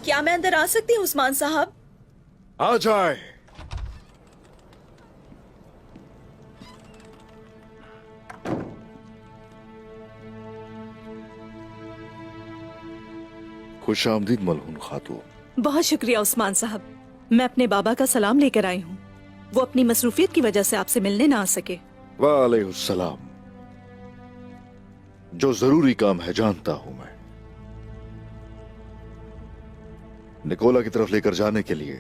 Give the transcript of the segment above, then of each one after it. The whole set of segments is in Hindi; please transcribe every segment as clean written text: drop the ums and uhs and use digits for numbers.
क्या मैं अंदर आ सकती हूँ उस्मान साहब? आ जाए। खुश आमदीद मलहून खातून। बहुत शुक्रिया उस्मान साहब। मैं अपने बाबा का सलाम लेकर आई हूँ। वो अपनी मसरूफियत की वजह से आपसे मिलने ना आ सके। वालेकुम। जो जरूरी काम है जानता हूं मैं। निकोला की तरफ लेकर जाने के लिए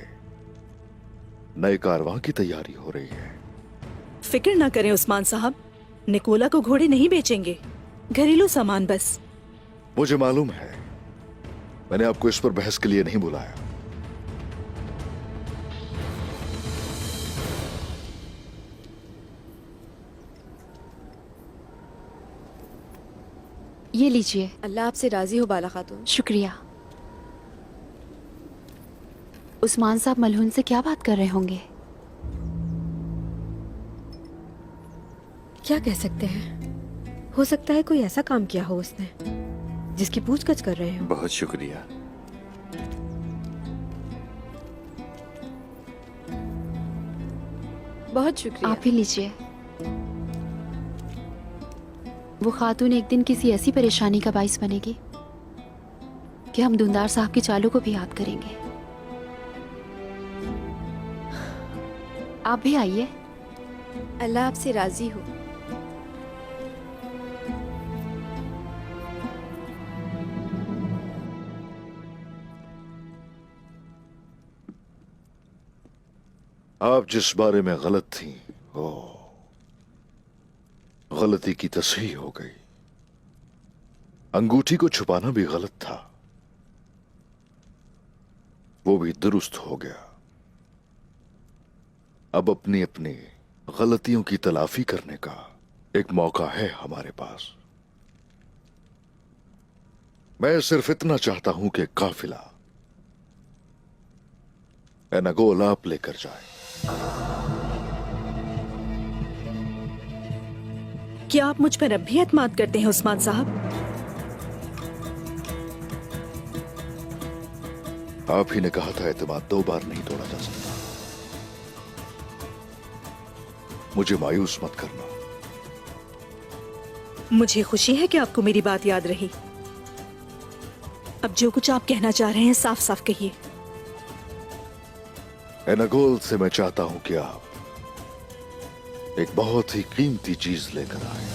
नए कारवां की तैयारी हो रही है। फिक्र ना करें उस्मान साहब, निकोला को घोड़े नहीं बेचेंगे, घरेलू सामान बस। मुझे मालूम है, मैंने आपको इस पर बहस के लिए नहीं बुलाया। ये लीजिए। अल्लाह आपसे राजी हो बाला खातून। शुक्रिया। उस्मान साहब मलहून से क्या बात कर रहे होंगे? क्या कह सकते हैं, हो सकता है कोई ऐसा काम किया हो उसने जिसकी पूछताछ कर रहे हो। बहुत शुक्रिया। बहुत शुक्रिया। आप ही लीजिए। वो खातून एक दिन किसी ऐसी परेशानी का बाइस बनेगी कि हम दुंदार साहब की चालों को भी याद करेंगे। आप भी आइए। अल्लाह आपसे राजी हो। आप जिस बारे में गलत थी, वो गलती की तस्हीह हो गई। अंगूठी को छुपाना भी गलत था, वो भी दुरुस्त हो गया। अब अपनी अपनी गलतियों की तलाफी करने का एक मौका है हमारे पास। मैं सिर्फ इतना चाहता हूं कि काफिला एनागोल आप लेकर जाए। क्या आप मुझ पर अब भी एतमाद करते हैं उस्मान साहब? आप ही ने कहा था एतमाद 2 बार नहीं तोड़ा जा सकता। मुझे मायूस मत करना। मुझे खुशी है कि आपको मेरी बात याद रही। अब जो कुछ आप कहना चाह रहे हैं साफ साफ कहिए। एनागोल से मैं चाहता हूं कि आप एक बहुत ही कीमती चीज लेकर आए।